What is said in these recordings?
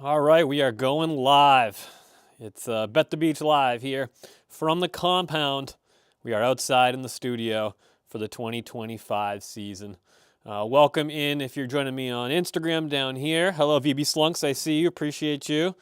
All right, we are going live. It's Bet the Beach Live here from the compound. We are outside in the studio for the 2025 season. Welcome in if you're joining me on Instagram down here. Hello, VB Slunks. I see you. Appreciate you.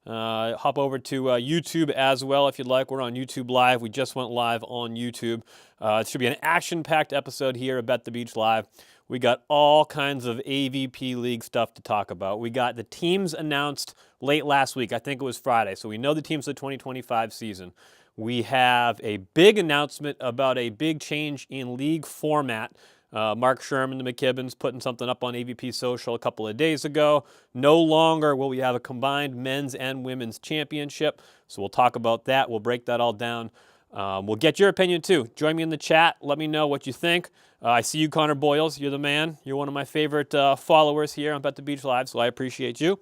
Hop over to YouTube as well if you'd like. We're on YouTube Live. We just went live on YouTube. It should be an action-packed episode here at Bet the Beach Live. We got all kinds of AVP League stuff to talk about. We got the teams announced late last week. I think it was Friday. So we know the teams of the 2025 season. We have a big announcement about a big change in league format. Mark Sherman, the McKibbins, putting something up on AVP Social a couple of days ago. No longer will we have a combined men's and women's championship. So we'll talk about that. We'll break that all down. We'll get your opinion too. Join me in the chat. Let me know what you think. I see you, Connor Boyles. You're the man. You're one of my favorite followers here on Bet the Beach Live, so I appreciate you.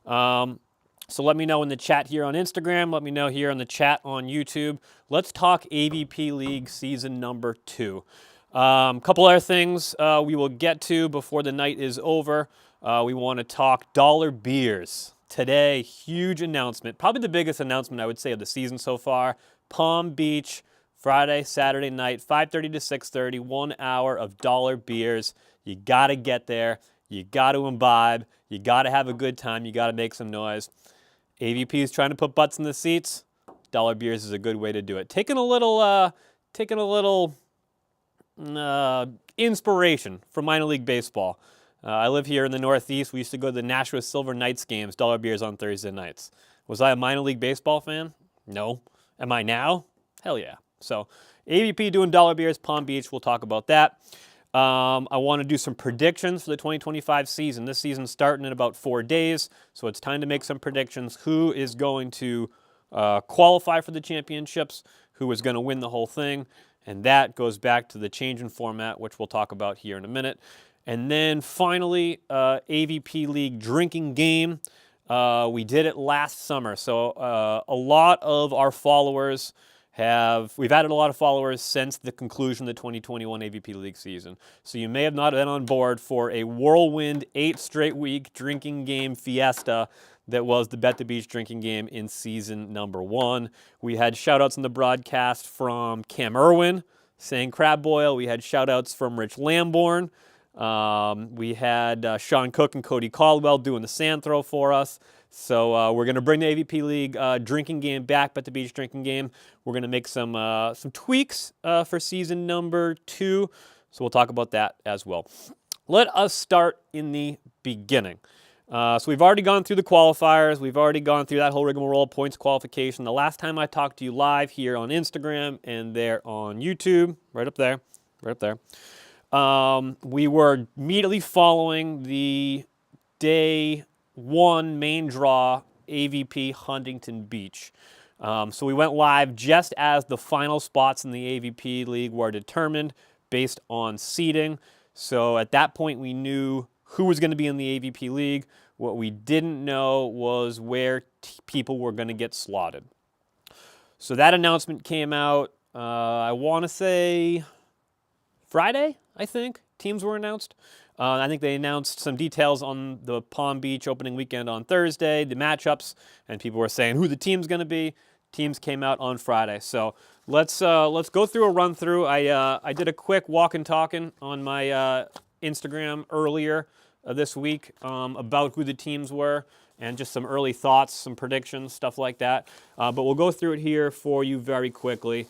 So let me know in the chat here on Instagram. Let me know here in the chat on YouTube. Let's talk AVP League season number 2. Couple other things we will get to before the night is over. We want to talk dollar beers. Today, huge announcement. Probably the biggest announcement, I would say, of the season so far. Palm Beach, Friday, Saturday night, 5:30 to 6:30, 1 hour of dollar beers. You got to get there. You got to imbibe. You got to have a good time. You got to make some noise. AVP is trying to put butts in the seats. Dollar beers is a good way to do it. Taking a little inspiration from minor league baseball. I live here in the Northeast. We used to go to the Nashua Silver Knights games, dollar beers on Thursday nights. Was I a minor league baseball fan? No. Am I now? Hell yeah. So AVP doing dollar beers, Palm Beach. We'll talk about that. I want to do some predictions for the 2025 season. This season's starting in about 4 days, so it's time to make some predictions. Who is going to qualify for the championships? Who is going to win the whole thing? And that goes back to the change in format, which we'll talk about here in a minute. And then finally, AVP League drinking game. We did it last summer. So a lot of our followers we've added a lot of followers since the conclusion of the 2021 AVP League season. So you may have not been on board for a whirlwind 8 straight week drinking game fiesta that was the Bet the Beach drinking game in season number 1. We had shout-outs in the broadcast from Cam Irwin saying crab boil. We had shout-outs from Rich Lamborn. We had Sean Cook and Cody Caldwell doing the sand throw for us. So we're going to bring the AVP League drinking game back, Bet the Beach drinking game. We're going to make some tweaks for season number 2. So we'll talk about that as well. Let us start in the beginning. So we've already gone through the qualifiers. We've already gone through that whole rigmarole, points qualification. The last time I talked to you live here on Instagram and there on YouTube, right up there, we were immediately following the day 1 main draw AVP Huntington Beach. So we went live just as the final spots in the AVP League were determined based on seeding. So at that point we knew who was going to be in the AVP League. What we didn't know was where people were going to get slotted. So that announcement came out, I want to say Friday, I think, teams were announced. I think they announced some details on the Palm Beach opening weekend on Thursday, the matchups, and people were saying who the team's going to be. Teams came out on Friday. So let's go through a run through. I did a quick walk and talking on my Instagram earlier this week about who the teams were and just some early thoughts, some predictions, stuff like that. But we'll go through it here for you very quickly.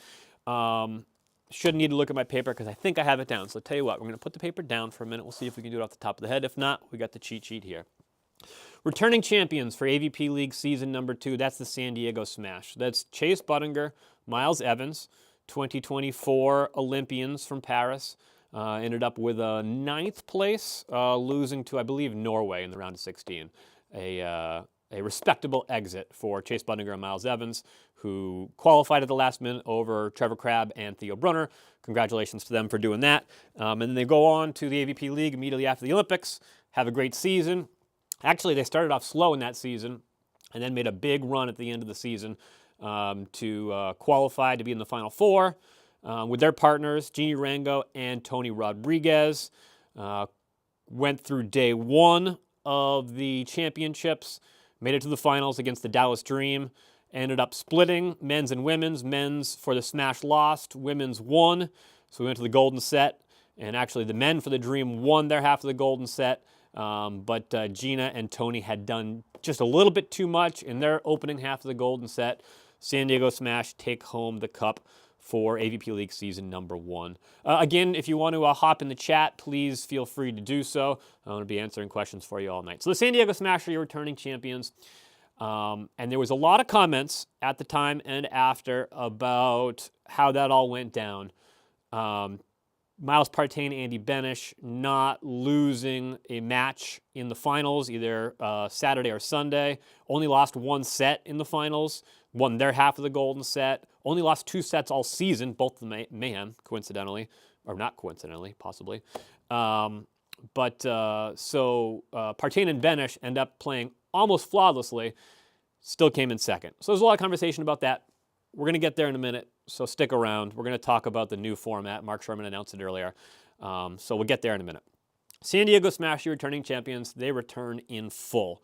Shouldn't need to look at my paper because I think I have it down. So I'll tell you what, we're going to put the paper down for a minute. We'll see if we can do it off the top of the head. If not, we got the cheat sheet here. Returning champions for AVP League season number 2, that's the San Diego Smash. That's Chase Budinger, Miles Evans, 2024 Olympians from Paris. Ended up with a 9th place, losing to, I believe, Norway in the round of 16. A respectable exit for Chase Budinger and Miles Evans, who qualified at the last minute over Trevor Crabb and Theo Brunner. Congratulations to them for doing that. And then they go on to the AVP League immediately after the Olympics, have a great season. Actually, they started off slow in that season and then made a big run at the end of the season to qualify to be in the Final Four with their partners, Jeannie Rango and Tony Rodriguez. Went through day 1 of the championships, made it to the finals against the Dallas Dream, ended up splitting men's and women's. Men's for the Smash lost, women's won. So we went to the golden set, and actually the men for the Dream won their half of the golden set. But Gina and Tony had done just a little bit too much in their opening half of the golden set. San Diego Smash take home the cup for AVP League season number 1. Again, if you want to hop in the chat, please feel free to do so. I'm going to be answering questions for you all night. So the San Diego Smash are your returning champions. And there was a lot of comments at the time and after about how that all went down. Miles Partain, Andy Benish not losing a match in the finals, either Saturday or Sunday. Only lost 1 set in the finals, won their half of the golden set. Only lost 2 sets all season, both the Mayhem, coincidentally, or not coincidentally, possibly. So Partain and Benish end up playing almost flawlessly, still came in second. So there's a lot of conversation about that. We're going to get there in a minute, so stick around. We're going to talk about the new format. Mark Sherman announced it earlier, so we'll get there in a minute. San Diego Smash, your returning champions, they return in full.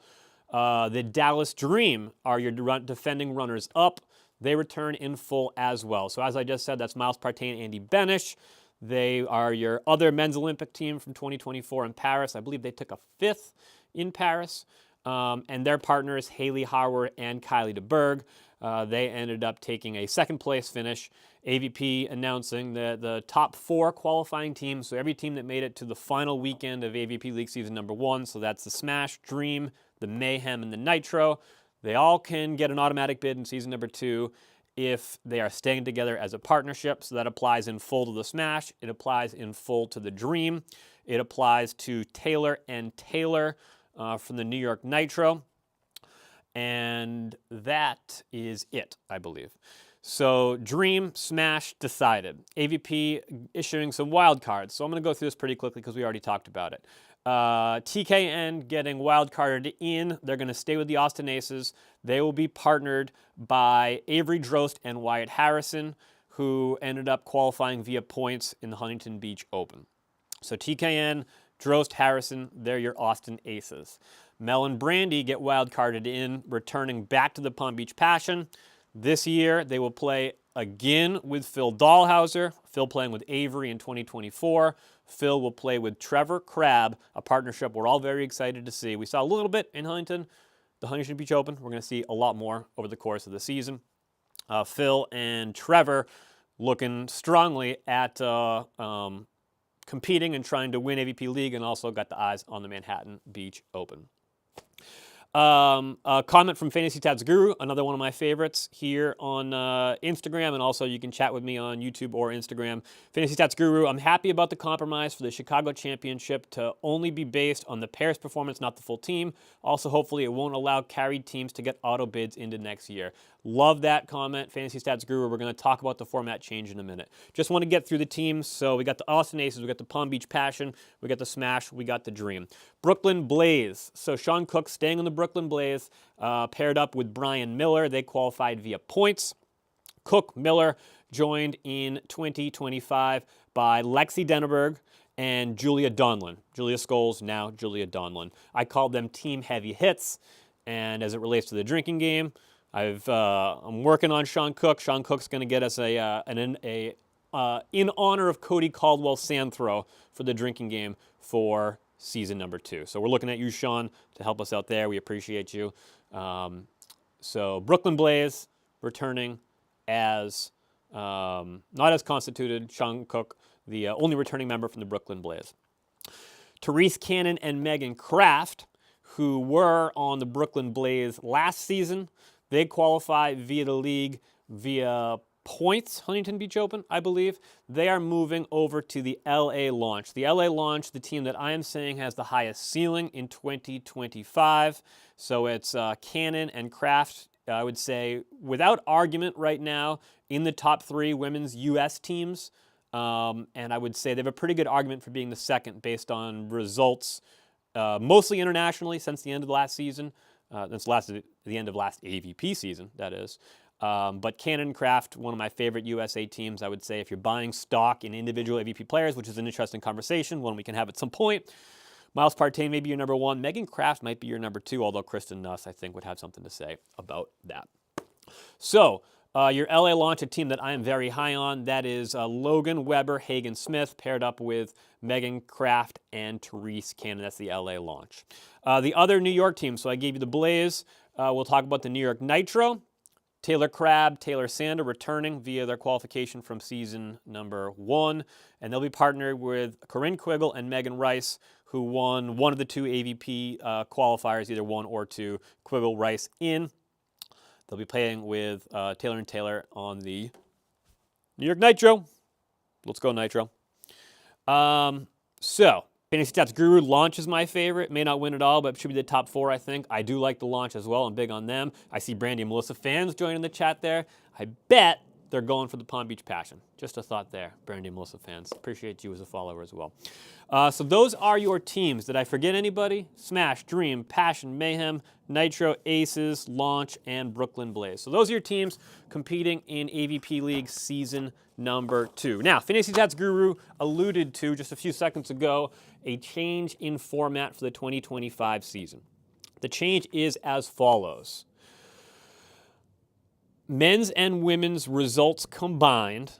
The Dallas Dream are your defending runners-up. They return in full as well. So as I just said, that's Miles Partain and Andy Benish. They are your other men's Olympic team from 2024 in Paris. I believe they took a 5th in Paris. And their partners, Haley Harward and Kylie DeBerg, they ended up taking a 2nd place finish. AVP announcing the top 4 qualifying teams, so every team that made it to the final weekend of AVP League season number 1, so that's the Smash, Dream, the Mayhem, and the Nitro. They all can get an automatic bid in season number 2 if they are staying together as a partnership. So that applies in full to the Smash. It applies in full to the Dream. It applies to Taylor and Taylor from the New York Nitro. And that is it, I believe. So Dream, Smash, decided. AVP issuing some wild cards. So I'm going to go through this pretty quickly because we already talked about it. TKN getting wild carded in. They're going to stay with the Austin Aces. They will be partnered by Avery Drost and Wyatt Harrison, who ended up qualifying via points in the Huntington Beach Open. So TKN, Drost, Harrison, they're your Austin Aces. Mel and Brandy get wild carded in, returning back to the Palm Beach Passion. This year, they will play again with Phil Dahlhauser. Phil playing with Avery in 2024. Phil will play with Trevor Crabb, a partnership we're all very excited to see. We saw a little bit in Huntington, the Huntington Beach Open. We're going to see a lot more over the course of the season. Phil and Trevor looking strongly at competing and trying to win AVP League, and also got the eyes on the Manhattan Beach Open. A comment from Fantasy Stats Guru, another one of my favorites here on Instagram, and also you can chat with me on YouTube or Instagram. Fantasy Stats Guru, I'm happy about the compromise for the Chicago Championship to only be based on the pair's performance, not the full team. Also, hopefully it won't allow carried teams to get auto bids into next year. Love that comment, Fantasy Stats Guru. We're going to talk about the format change in a minute. Just want to get through the teams. So we got the Austin Aces, we got the Palm Beach Passion, we got the Smash, we got the Dream. Brooklyn Blaze. So Sean Cook staying on the Brooklyn Blaze, paired up with Brian Miller. They qualified via points. Cook, Miller joined in 2025 by Lexi Denneberg and Julia Donlin. Julia Scholes, now Julia Donlin. I called them team heavy hits. And as it relates to the drinking game, I'm working on Sean Cook. Sean Cook's going to get us in honor of Cody Caldwell Sandthrow for the drinking game for season number 2. So we're looking at you, Sean, to help us out there. We appreciate you. So Brooklyn Blaze returning as, not as constituted, Sean Cook, the only returning member from the Brooklyn Blaze. Therese Cannon and Megan Kraft, who were on the Brooklyn Blaze last season, they qualify via the league via points, Huntington Beach Open, I believe. They are moving over to the LA Launch. The LA Launch, the team that I am saying has the highest ceiling in 2025. So it's Cannon and Kraft, I would say, without argument right now, in the top 3 women's U.S. teams. And I would say they have a pretty good argument for being the second based on results, mostly internationally since the end of the last season. The end of last AVP season, that is. But Cannon Kraft, one of my favorite USA teams, I would say, if you're buying stock in individual AVP players, which is an interesting conversation, one we can have at some point. Miles Partain may be your number 1. Megan Kraft might be your number 2, although Kristen Nuss, I think, would have something to say about that. So, your LA launch, a team that I am very high on, that is Logan Weber, Hagen Smith, paired up with Megan Kraft and Therese Cannon. That's the LA launch. The other New York team, so I gave you the Blaze. We'll talk about the New York Nitro. Taylor Crabb, Taylor Sander returning via their qualification from season number 1. And they'll be partnered with Corinne Quiggle and Megan Rice, who won one of the 2 AVP qualifiers, either 1 or 2. Quiggle, Rice in. They'll be playing with Taylor and Taylor on the New York Nitro. Let's go Nitro. So, Fantasy Stats Guru launch is my favorite. May not win it all, but should be the top 4, I think. I do like the launch as well. I'm big on them. I see Brandy and Melissa fans joining the chat there. I bet they're going for the Palm Beach Passion. Just a thought there, Brandy and Melissa fans. Appreciate you as a follower as well. So those are your teams. Did I forget anybody? Smash, Dream, Passion, Mayhem, Nitro, Aces, Launch, and Brooklyn Blaze. So those are your teams competing in AVP League Season number 2. Now, Fantasy Stats Guru alluded to just a few seconds ago a change in format for the 2025 season. The change is as follows. Men's and women's results combined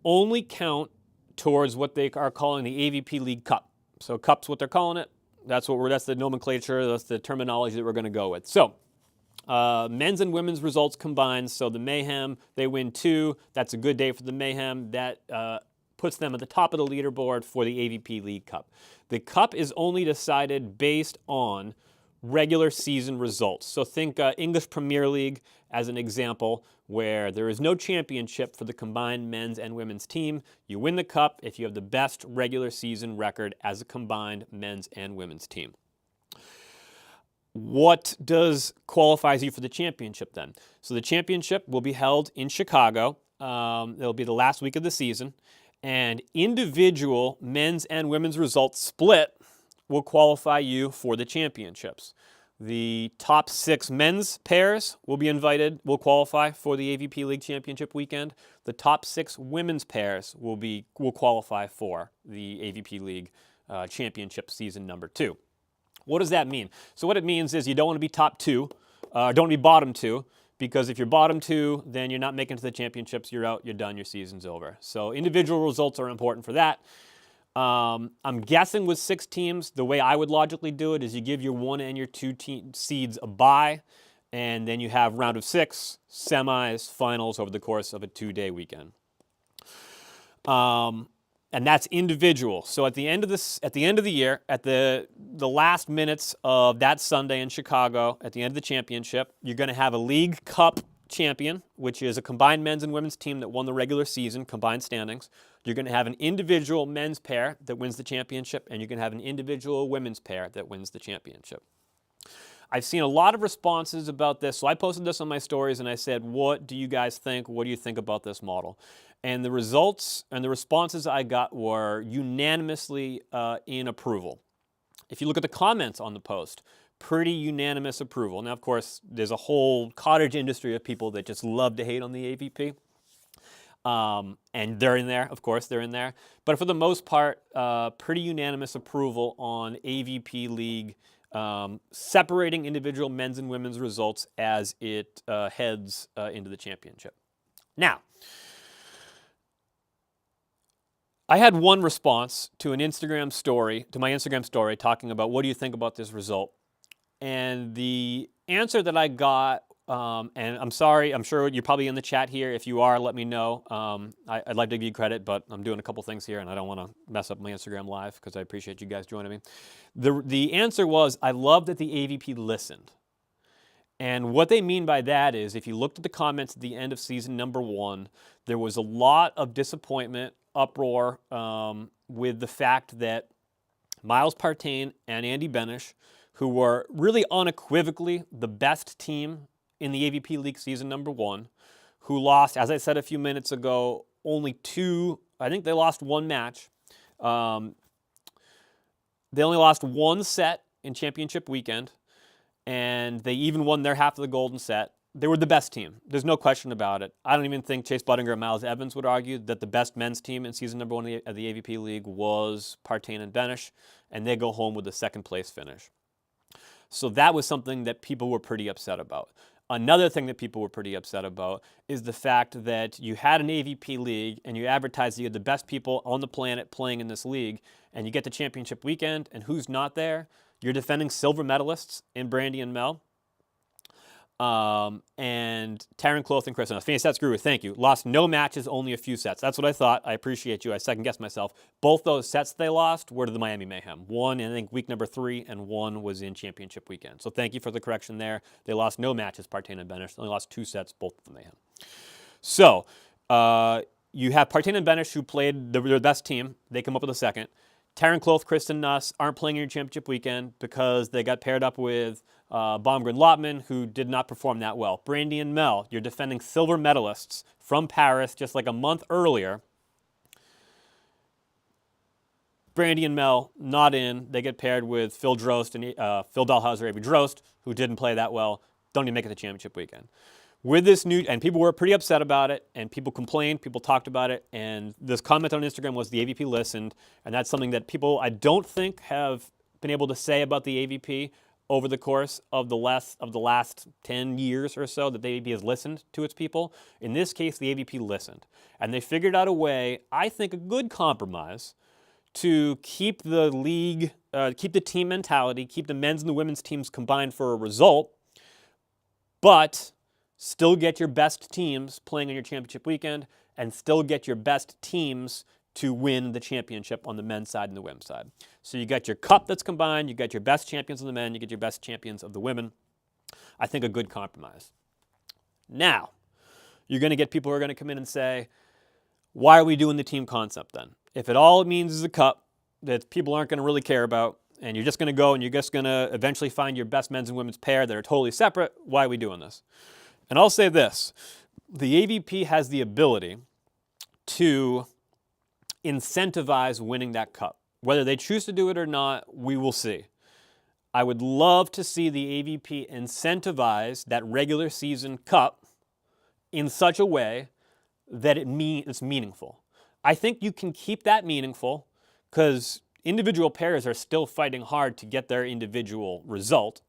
only count towards what they are calling the AVP League Cup. So Cup's what they're calling it. That's the nomenclature, that's the terminology that we're going to go with. So men's and women's results combined. So the Mayhem, they win 2. That's a good day for the Mayhem. That puts them at the top of the leaderboard for the AVP League Cup. The Cup is only decided based on regular season results. So think English Premier League as an example, where there is no championship for the combined men's and women's team. You win the Cup if you have the best regular season record as a combined men's and women's team. What qualifies you for the championship then? So the championship will be held in Chicago. It'll be the last week of the season. And individual men's and women's results split will qualify you for the championships. The top 6 men's pairs will qualify for the AVP League Championship weekend. The top 6 women's pairs will qualify for the AVP League Championship season number 2. What does that mean? So what it means is you don't want to be top 2, don't want to be bottom 2, because if you're bottom 2, then you're not making it to the championships, you're out, you're done, your season's over. So individual results are important for that. I'm guessing with 6 teams, the way I would logically do it is you give your 1 and your 2 seeds a bye, and then you have round of 6, semis, finals over the course of a 2-day weekend. And that's individual. So at the end of the year, at the last minutes of that Sunday in Chicago, at the end of the championship, you're going to have a League Cup champion, which is a combined men's and women's team that won the regular season, combined standings. You're going to have an individual men's pair that wins the championship, and you're going to have an individual women's pair that wins the championship. I've seen a lot of responses about this, so I posted this on my stories, and I said, what do you guys think? What do you think about this model? And the results and the responses I got were unanimously in approval. If you look at the comments on the post, pretty unanimous approval. Now, of course, there's a whole cottage industry of people that just love to hate on the AVP. And they're in there, of course, they're in there. But for the most part, pretty unanimous approval on AVP League separating individual men's and women's results as it heads into the championship. Now, I had one response to my Instagram story talking about what do you think about this result. And the answer that I got, and I'm sorry, I'm sure you're probably in the chat here. If you are, let me know. I'd like to give you credit, but I'm doing a couple things here, and I don't want to mess up my Instagram Live because I appreciate you guys joining me. The answer was, I love that the AVP listened. And what they mean by that is, if you looked at the comments at the end of season number 1, there was a lot of disappointment, uproar with the fact that Miles Partain and Andy Benish, who were really unequivocally the best team in the AVP League season number 1, who lost, as I said a few minutes ago, only 2, I think they lost 1 match. They only lost 1 set in championship weekend, and they even won their half of the golden set. they were the best team. There's no question about it. I don't even think Chase Budinger and Miles Evans would argue that the best men's team in season number 1 of the AVP League was Partain and Benish, and they go home with a second place finish. So that was something that people were pretty upset about. Another thing that people were pretty upset about is the fact that you had an AVP league and you advertised you had the best people on the planet playing in this league, and you get to championship weekend, and who's not there? You're defending silver medalists in Brandy and Mel. And Taryn Cloth and Chris. Fantasy Stats Guru, thank you. Lost no matches, only a few sets. That's what I thought. I appreciate you. I second-guessed myself. Both those sets they lost were to the Miami Mayhem. One in, I think, week number 3, and one was in championship weekend. So thank you for the correction there. They lost no matches, Partain and Benish. They only lost 2 sets, both of the Mayhem. So you have Partain and Benish, who played their best team. They come up with a second. Taryn Cloth, Kristen Nuss aren't playing in your championship weekend because they got paired up with Baumgren Lotman, who did not perform that well. Brandy and Mel, you're defending silver medalists from Paris just like a month earlier. Brandy and Mel not in. They get paired with Phil Drost and Phil Dahlhauser, Avery Drost, who didn't play that well. Don't even make it to championship weekend. With this new, and people were pretty upset about it, and people complained, people talked about it, and this comment on Instagram was the AVP listened, and that's something that people I don't think have been able to say about the AVP over the course of the last 10 years or so, that the AVP has listened to its people. In this case, the AVP listened, and they figured out a way, I think a good compromise, to keep the league, keep the team mentality, keep the men's and the women's teams combined for a result, but still get your best teams playing on your championship weekend, and still get your best teams to win the championship on the men's side and the women's side. So you got your cup that's combined, you got your best champions of the men, you get your best champions of the women. I think a good compromise. Now, you're going to get people who are going to come in and say, why are we doing the team concept then? If it all it means is a cup that people aren't going to really care about, and you're just going to go and you're just going to eventually find your best men's and women's pair that are totally separate, why are we doing this? And I'll say this, the AVP has the ability to incentivize winning that cup. Whether they choose to do it or not, we will see. I would love to see the AVP incentivize that regular season cup in such a way that it's meaningful. I think you can keep that meaningful because individual pairs are still fighting hard to get their individual result.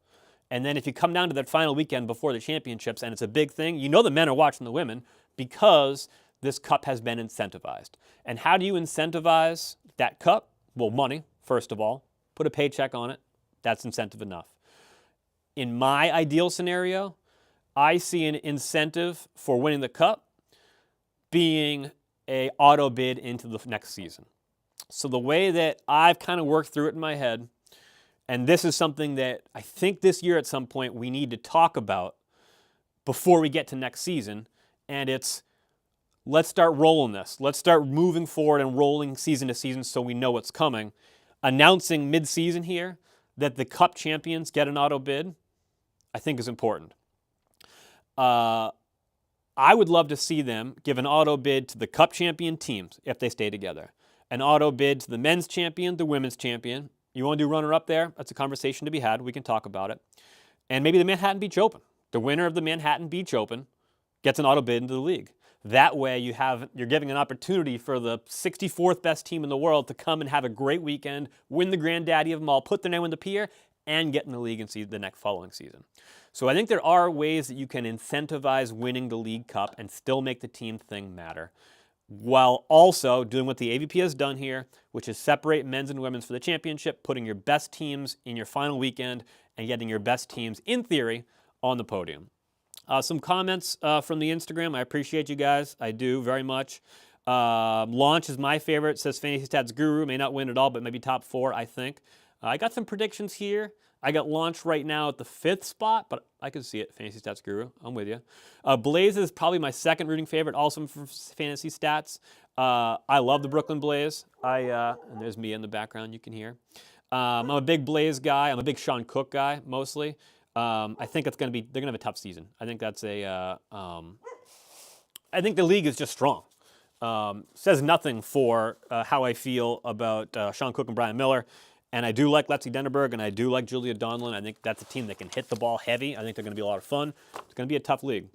And then if you come down to that final weekend before the championships and it's a big thing, you know the men are watching the women because this cup has been incentivized. And how do you incentivize that cup? Well, money, first of all. Put a paycheck on it. That's incentive enough. In my ideal scenario, I see an incentive for winning the cup being a auto bid into the next season. So the way that I've kind of worked through it in my head, and this is something that I think this year at some point we need to talk about before we get to next season, and it's let's start rolling this. Let's start moving forward and rolling season to season so we know what's coming. Announcing mid-season here that the Cup champions get an auto bid, I think is important. I would love to see them give an auto bid to the Cup champion teams if they stay together. An auto bid to the men's champion, the women's champion. You want to do runner-up there? That's a conversation to be had. We can talk about it. And maybe the Manhattan Beach Open. The winner of the Manhattan Beach Open gets an auto bid into the league. That way you're giving an opportunity for the 64th best team in the world to come and have a great weekend, win the granddaddy of them all, put their name on the pier, and get in the league and see the next following season. So I think there are ways that you can incentivize winning the League Cup and still make the team thing matter, while also doing what the AVP has done here, which is separate men's and women's for the championship, putting your best teams in your final weekend, and getting your best teams, in theory, on the podium. Some comments from the Instagram. I appreciate you guys. I do very much. Launch is my favorite. Says Fantasy Stats Guru. May not win at all, but maybe top 4, I think. I got some predictions here. I got Launch right now at the 5th spot, but I can see it. Fantasy Stats Guru. I'm with you. Blaze is probably my second rooting favorite, also from Fantasy Stats. I love the Brooklyn Blaze. And there's me in the background you can hear. I'm a big Blaze guy. I'm a big Sean Cook guy, mostly. I think they're going to have a tough season. I think that's I think the league is just strong. Says nothing for how I feel about Sean Cook and Brian Miller. And I do like Lexi Dennerberg, and I do like Julia Donlin. I think that's a team that can hit the ball heavy. I think they're going to be a lot of fun. It's going to be a tough league.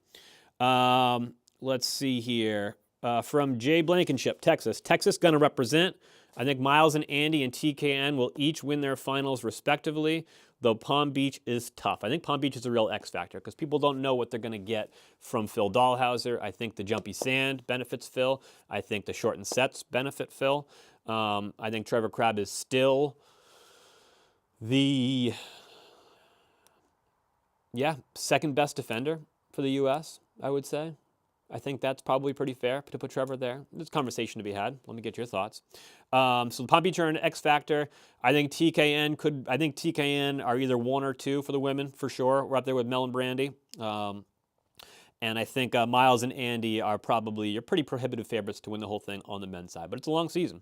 Let's see here. From Jay Blankenship, Texas. Texas going to represent. I think Miles and Andy and TKN will each win their finals respectively, though Palm Beach is tough. I think Palm Beach is a real X factor because people don't know what they're going to get from Phil Dahlhauser. I think the jumpy sand benefits Phil. I think the shortened sets benefit Phil. I think Trevor Crabb is still the second best defender for the U.S., I would say. I think that's probably pretty fair to put Trevor there. There's a conversation to be had. Let me get your thoughts. So the Palm Beach are an X factor. I think TKN are either 1 or 2 for the women for sure. We're up there with Mel and Brandy. And I think Miles and Andy are probably your pretty prohibitive favorites to win the whole thing on the men's side. But it's a long season.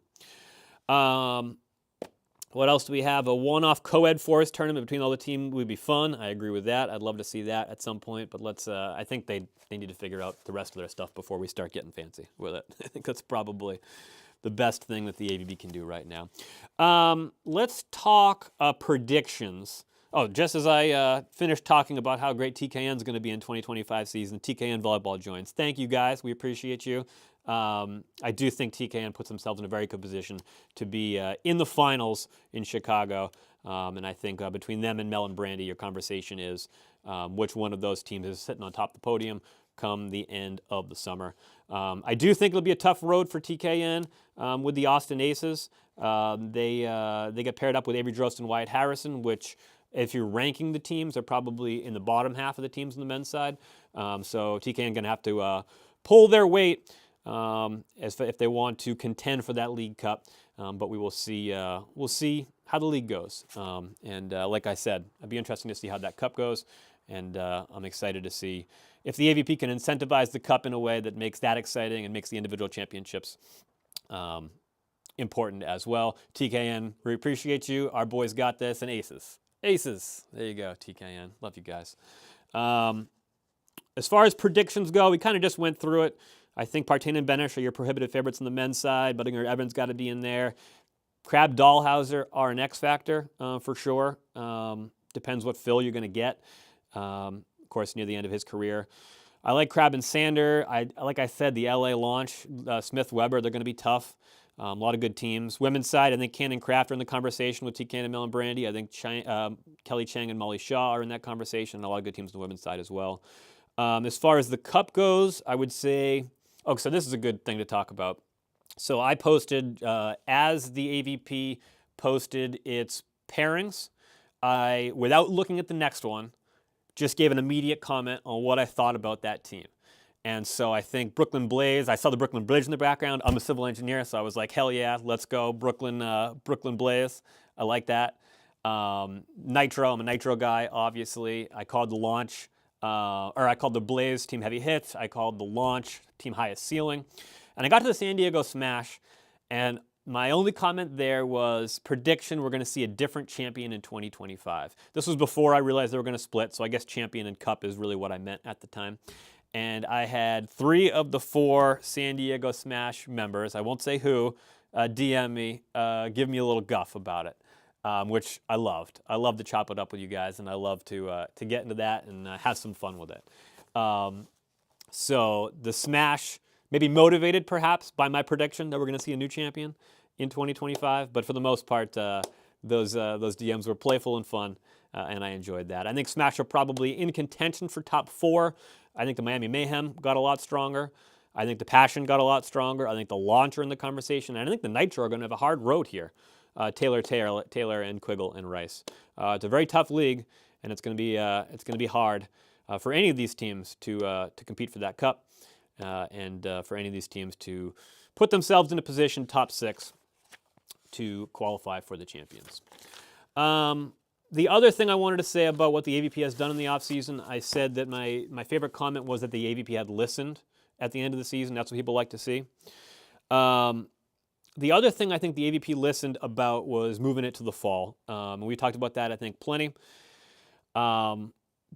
What else do we have? A one-off co-ed forest tournament between all the teams would be fun. I agree with that. I'd love to see that at some point. But let's. I think they need to figure out the rest of their stuff before we start getting fancy with it. I think that's probably the best thing that the AVB can do right now. Let's talk predictions. Oh, just as I finished talking about how great TKN is going to be in 2025 season, TKN Volleyball joins. Thank you, guys. We appreciate you. I do think TKN puts themselves in a very good position to be in the finals in Chicago. And I think between them and Mel and Brandy, your conversation is which one of those teams is sitting on top of the podium come the end of the summer. I do think it'll be a tough road for TKN with the Austin Aces. They get paired up with Avery Drost and Wyatt Harrison, which, if you're ranking the teams, they're probably in the bottom half of the teams on the men's side. So TKN going to have to pull their weight if they want to contend for that League Cup. But we will see. We'll see how the league goes. Like I said, it'd be interesting to see how that cup goes. And I'm excited to see if the AVP can incentivize the cup in a way that makes that exciting and makes the individual championships important as well. TKN, we appreciate you. Our boys got this. And Aces. Aces. There you go, TKN. Love you guys. As far as predictions go, we kind of just went through it. I think Partain and Benesh are your prohibitive favorites on the men's side. Buttinger Evans got to be in there. Crabb Dahlhauser are an X factor for sure. Depends what Phil you're going to get. Of course, near the end of his career. I like Crabb and Sander. Like I said, the LA launch, Smith Weber, they're going to be tough. A lot of good teams. Women's side, I think Cannon and Kraft are in the conversation with TKN and Mel and Brandy. I think Kelly Chang and Molly Shaw are in that conversation. A lot of good teams on the women's side as well. As far as the cup goes, I would say, so this is a good thing to talk about. So I posted, as the AVP posted its pairings, I, without looking at the next one, just gave an immediate comment on what I thought about that team. And so I think Brooklyn Blaze, I saw the Brooklyn Bridge in the background. I'm a civil engineer, so I was like, hell yeah, let's go Brooklyn Blaze. I like that. Nitro, I'm a Nitro guy, obviously. I called the launch, I called the Blaze Team Heavy Hits. I called the launch Team Highest Ceiling. And I got to the San Diego Smash, and my only comment there was prediction, we're going to see a different champion in 2025. This was before I realized they were going to split, so I guess champion and cup is really what I meant at the time. And I had 3 of the 4 San Diego Smash members, I won't say who, DM me, give me a little guff about it, which I loved. I love to chop it up with you guys, and I love to get into that and have some fun with it. So the Smash, maybe motivated perhaps by my prediction that we're going to see a new champion in 2025, but for the most part, those DMs were playful and fun, and I enjoyed that. I think Smash are probably in contention for top 4. I think the Miami Mayhem got a lot stronger. I think the Passion got a lot stronger. I think the Launch are in the conversation, and I think the Nitro are going to have a hard road here. Taylor, and Quiggle and Rice. It's a very tough league, and it's going to be hard for any of these teams to compete for that cup. And for any of these teams to put themselves in a position, top 6, to qualify for the champions. The other thing I wanted to say about what the AVP has done in the offseason, I said that my favorite comment was that the AVP had listened at the end of the season. That's what people like to see. The other thing I think the AVP listened about was moving it to the fall. We talked about that, I think, plenty.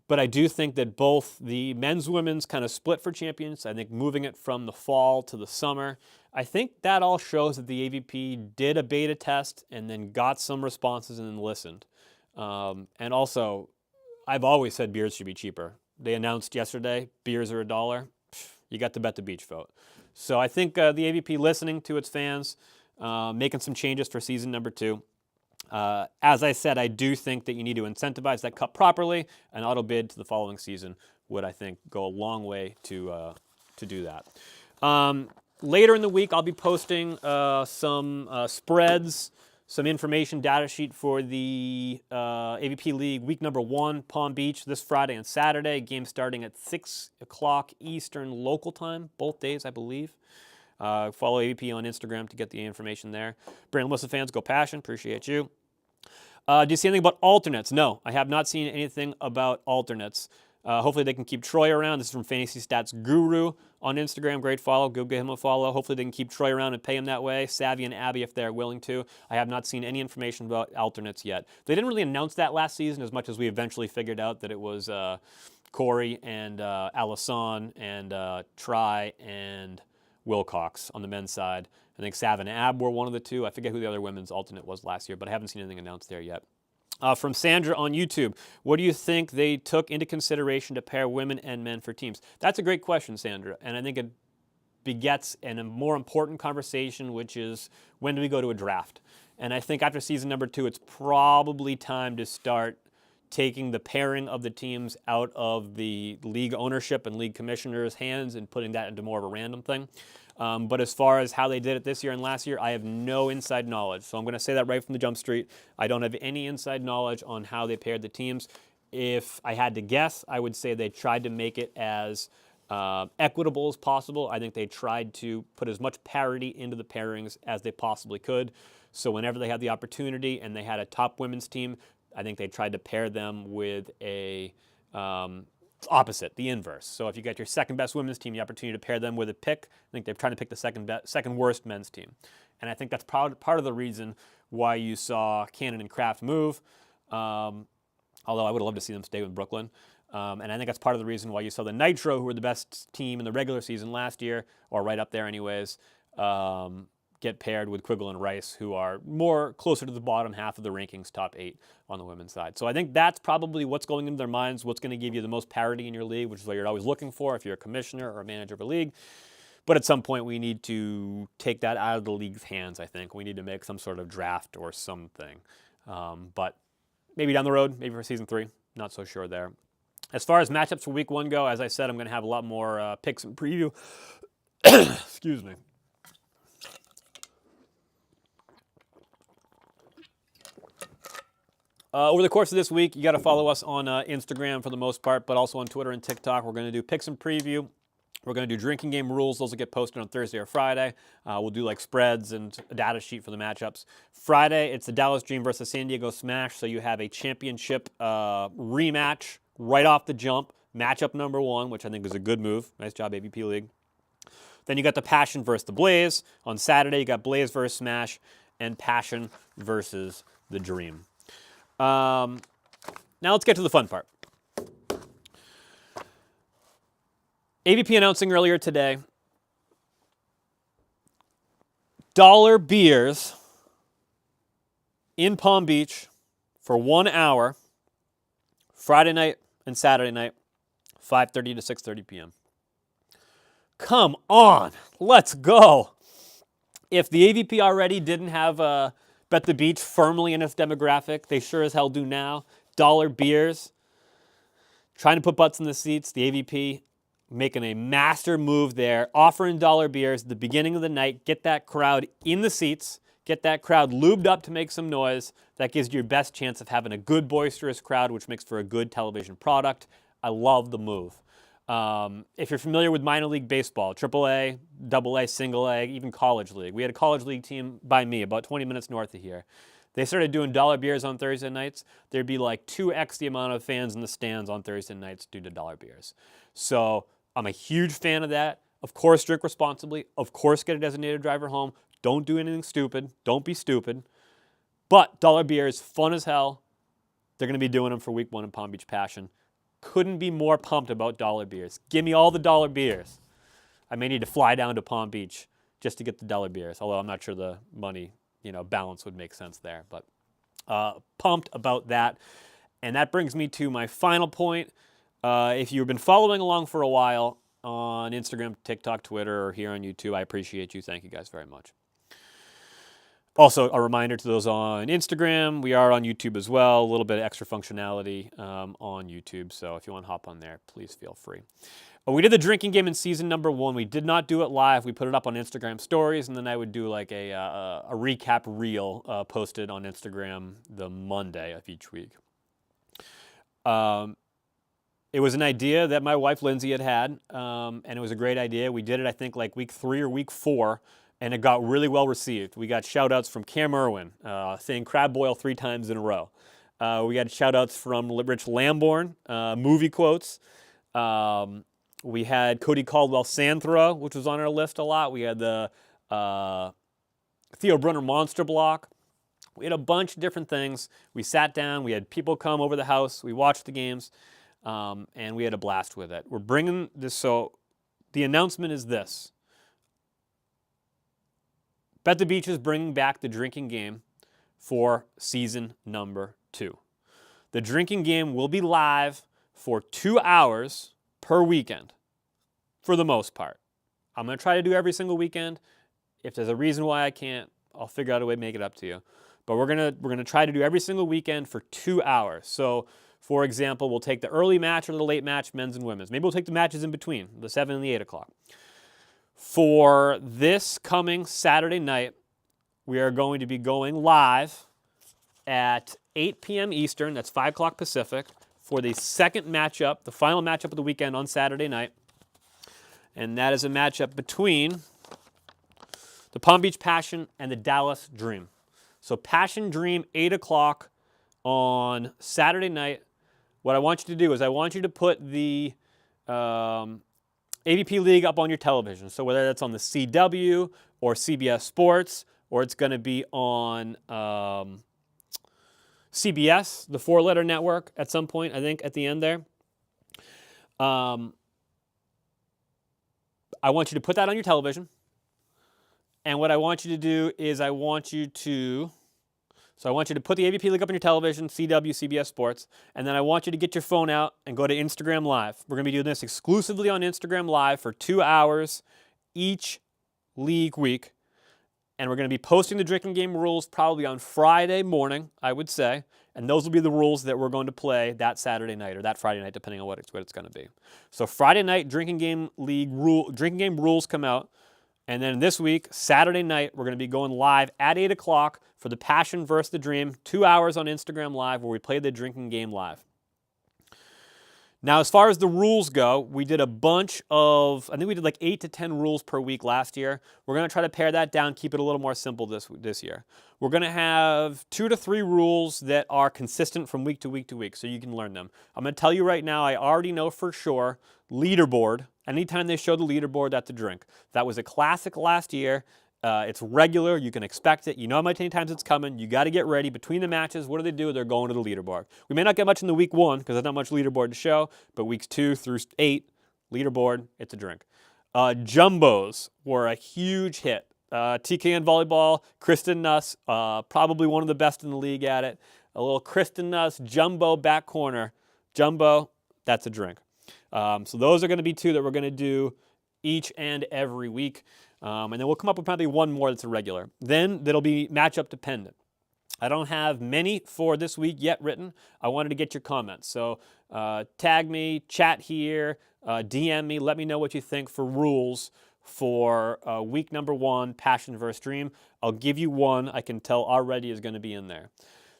But I do think that both the men's, women's kind of split for champions. I think moving it from the fall to the summer, I think that all shows that the AVP did a beta test and then got some responses and then listened. And also, I've always said beers should be cheaper. They announced yesterday beers are $1. You got to bet the beach vote. So I think the AVP listening to its fans, making some changes for season number 2. As I said, I do think that you need to incentivize that cup properly. An auto bid to the following season would, I think, go a long way to do that. Later in the week, I'll be posting some spreads, some information data sheet for the AVP League week number 1, Palm Beach, this Friday and Saturday. Game starting at 6 o'clock Eastern local time, both days, I believe. Follow AVP on Instagram to get the information there. Brandon Wilson fans, go Passion. Appreciate you. Do you see anything about alternates? No, I have not seen anything about alternates. Hopefully they can keep Troy around. This is from Fantasy Stats Guru on Instagram. Great follow. Go give him a follow. Hopefully they can keep Troy around and pay him that way. Savvy and Abby if they're willing to. I have not seen any information about alternates yet. They didn't really announce that last season as much as we eventually figured out that it was Corey and Alisson and Try and Wilcox on the men's side. I think Sav and Ab were one of the two. I forget who the other women's alternate was last year, but I haven't seen anything announced there yet. From Sandra on YouTube, what do you think they took into consideration to pair women and men for teams? That's a great question, Sandra, and I think it begets a more important conversation, which is when do we go to a draft? And I think after season number 2, it's probably time to start taking the pairing of the teams out of the league ownership and league commissioners' hands and putting that into more of a random thing. But as far as how they did it this year and last year, I have no inside knowledge. So I'm going to say that right from the jump street. I don't have any inside knowledge on how they paired the teams. If I had to guess, I would say they tried to make it as equitable as possible. I think they tried to put as much parity into the pairings as they possibly could. So whenever they had the opportunity and they had a top women's team, I think they tried to pair them with a opposite, the inverse. So if you got your second best women's team, the opportunity to pair them with a pick, I think they're trying to pick the second worst men's team. And I think that's part of the reason why you saw Cannon and Kraft move, although I would have loved to see them stay with Brooklyn. And I think that's part of the reason why you saw the Nitro, who were the best team in the regular season last year, or right up there anyways, get paired with Quiggle and Rice, who are more closer to the bottom half of the rankings, top 8 on the women's side. So I think that's probably what's going into their minds, what's going to give you the most parity in your league, which is what you're always looking for if you're a commissioner or a manager of a league. But at some point, we need to take that out of the league's hands, I think. We need to make some sort of draft or something. But maybe down the road, maybe for season 3, not so sure there. As far as matchups for week 1 go, as I said, I'm going to have a lot more picks and preview. Excuse me. Over the course of this week, you got to follow us on Instagram for the most part, but also on Twitter and TikTok. We're going to do picks and preview. We're going to do drinking game rules. Those will get posted on Thursday or Friday. We'll do like spreads and a data sheet for the matchups. Friday, it's the Dallas Dream versus San Diego Smash, so you have a championship rematch right off the jump. Matchup number 1, which I think is a good move. Nice job, AVP League. Then you got the Passion versus the Blaze. On Saturday, you got Blaze versus Smash and Passion versus the Dream. Now let's get to the fun part. AVP announcing earlier today, dollar beers in Palm Beach for 1 hour, Friday night and Saturday night, 5:30 to 6:30 p.m. Come on, let's go. If the AVP already didn't have Bet the Beach firmly in its demographic, they sure as hell do now. Dollar beers, trying to put butts in the seats. The AVP making a master move there, offering dollar beers at the beginning of the night. Get that crowd in the seats. Get that crowd lubed up to make some noise. That gives you your best chance of having a good boisterous crowd, which makes for a good television product. I love the move. If you're familiar with minor league baseball, AAA, AA, single A, even college league. We had a college league team by me about 20 minutes north of here. They started doing dollar beers on Thursday nights. There'd be like 2x the amount of fans in the stands on Thursday nights due to dollar beers. So I'm a huge fan of that. Of course, drink responsibly. Of course, get a designated driver home. Don't do anything stupid. Don't be stupid. But dollar beers, fun as hell. They're going to be doing them for week 1 in Palm Beach Passion. couldn't be more pumped about dollar beers. Give me all the dollar beers. I may need to fly down to Palm Beach just to get the dollar beers, although I'm not sure the money, balance would make sense there. But pumped about that. And that brings me to my final point. If you've been following along for a while on Instagram, TikTok, Twitter, or here on YouTube, I appreciate you. Thank you guys very much. Also, a reminder to those on Instagram, we are on YouTube as well. A little bit of extra functionality on YouTube. So if you want to hop on there, please feel free. We did the drinking game in season number 1. We did not do it live. We put it up on Instagram stories, and then I would do like a recap reel posted on Instagram the Monday of each week. It was an idea that my wife Lindsay had, and it was a great idea. We did it, I think, like week 3 or week 4, and it got really well received. We got shout-outs from Cam Irwin, saying crab boil 3 times in a row. We got shout-outs from Rich Lamborn, movie quotes. We had Cody Caldwell-Santhera, which was on our list a lot. We had the Theo Brunner Monster Block. We had a bunch of different things. We sat down. We had people come over the house. We watched the games, and we had a blast with it. We're bringing this, so the announcement is this. Bet the Beach is bringing back the drinking game for season number 2. The drinking game will be live for 2 hours per weekend, for the most part. I'm going to try to do every single weekend. If there's a reason why I can't, I'll figure out a way to make it up to you. But we're gonna try to do every single weekend for 2 hours. So, for example, we'll take the early match or the late match, men's and women's. Maybe we'll take the matches in between, the 7 and the 8 o'clock. For this coming Saturday night, we are going to be going live at 8 p.m. Eastern, that's 5 o'clock Pacific, for the second matchup, the final matchup of the weekend on Saturday night. And that is a matchup between the Palm Beach Passion and the Dallas Dream. So Passion Dream, 8 o'clock on Saturday night. What I want you to do is I want you to put the AVP League up on your television. So whether that's on the CW or CBS Sports, or it's going to be on CBS, the 4-letter network, at some point, I think, at the end there. I want you to put that on your television. And what I want you to do is I want you to put the AVP League up on your television, CW, CBS Sports, and then I want you to get your phone out and go to Instagram Live. We're going to be doing this exclusively on Instagram Live for 2 hours each league week. And we're going to be posting the drinking game rules probably on Friday morning, I would say. And those will be the rules that we're going to play that Saturday night or that Friday night, depending on what it's going to be. So Friday night, drinking game rules come out. And then this week, Saturday night, we're going to be going live at 8 o'clock for the Passion vs. the Dream, 2 hours on Instagram Live where we play the drinking game live. Now, as far as the rules go, we did a bunch of, I think we did like 8 to 10 rules per week last year. We're going to try to pare that down, keep it a little more simple this year. We're going to have 2 to 3 rules that are consistent from week to week to week, so you can learn them. I'm going to tell you right now, I already know for sure, leaderboard. Anytime they show the leaderboard, that's a drink. That was a classic last year. It's regular. You can expect it. You know how many times it's coming. You got to get ready. Between the matches, what do? They're going to the leaderboard. We may not get much in the week 1 because there's not much leaderboard to show, but weeks 2 through 8, leaderboard, it's a drink. Jumbos were a huge hit. TKN Volleyball, Kristen Nuss, probably one of the best in the league at it. A little Kristen Nuss Jumbo back corner. Jumbo, that's a drink. So those are going to be 2 that we're going to do each and every week. And then we'll come up with probably 1 more that's a regular. Then that'll be matchup dependent. I don't have many for this week yet written. I wanted to get your comments. So tag me, chat here, DM me, let me know what you think for rules for week number 1, Passion vs. Dream. I'll give you one I can tell already is going to be in there.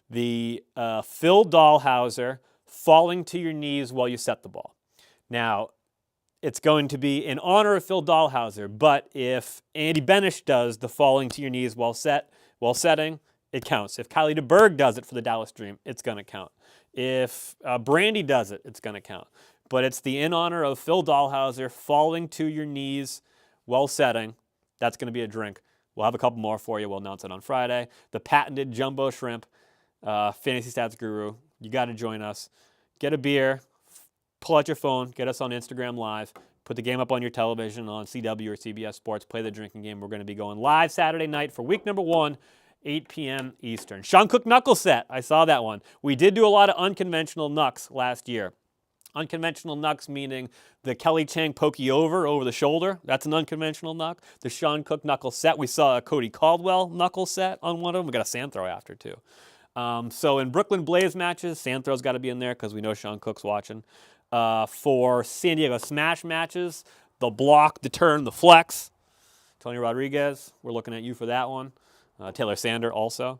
The Phil Dahlhauser falling to your knees while you set the ball. Now, it's going to be in honor of Phil Dahlhauser, but if Andy Benish does the falling to your knees while setting, it counts. If Kylie DeBerg does it for the Dallas Dream, it's going to count. If Brandy does it, it's going to count. But it's the in honor of Phil Dahlhauser falling to your knees while setting. That's going to be a drink. We'll have a couple more for you. We'll announce it on Friday. The patented Jumbo Shrimp, Fantasy Stats Guru. You got to join us. Get a beer. pull out your phone, get us on Instagram Live, put the game up on your television on CW or CBS Sports, play the drinking game. We're going to be going live Saturday night for week number 1, 8 p.m. Eastern. Sean Cook knuckle set. I saw that one. We did do a lot of unconventional knucks last year. Unconventional knucks meaning the Kelly Chang pokey over the shoulder. That's an unconventional knuck. The Sean Cook knuckle set. We saw a Cody Caldwell knuckle set on one of them. We got a sand throw after too. So in Brooklyn Blaze matches, sand throw's got to be in there because we know Sean Cook's watching. For San Diego Smash matches, the block, the turn, the flex. Tony Rodriguez, we're looking at you for that one. Taylor Sander also.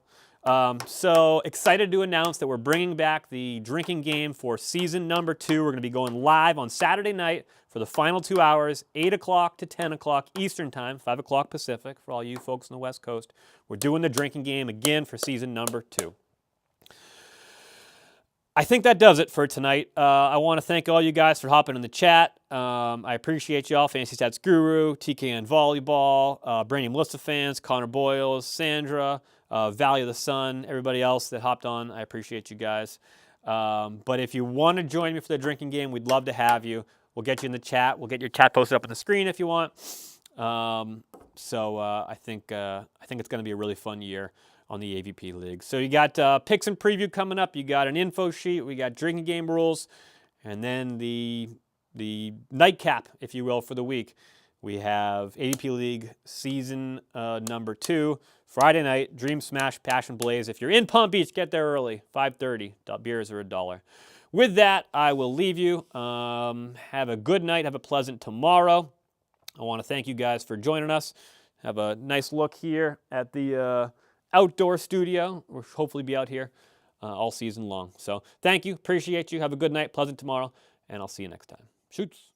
So excited to announce that we're bringing back the drinking game for season number 2. We're going to be going live on Saturday night for the final 2 hours, 8 o'clock to 10 o'clock Eastern Time, 5 o'clock Pacific for all you folks on the West Coast. We're doing the drinking game again for season number 2. I think that does it for tonight. I want to thank all you guys for hopping in the chat. I appreciate y'all, Fantasy Stats Guru, TKN Volleyball, Brandy and Melissa fans, Connor Boyles, Sandra, Valley of the Sun, everybody else that hopped on. I appreciate you guys. But if you want to join me for the drinking game, we'd love to have you. We'll get you in the chat. We'll get your chat posted up on the screen if you want. I think it's going to be a really fun year on the AVP League. So you got picks and preview coming up. You got an info sheet. We got drinking game rules. And then the nightcap, if you will, for the week. We have AVP League season number 2, Friday night, Dream Smash Passion Blaze. If you're in Palm Beach, get there early, 5:30. Beers are $1. With that, I will leave you. Have a good night. Have a pleasant tomorrow. I want to thank you guys for joining us. Have a nice look here at the outdoor studio. We'll hopefully be out here all season long. So thank you. Appreciate you. Have a good night. Pleasant tomorrow. And I'll see you next time. Shoots.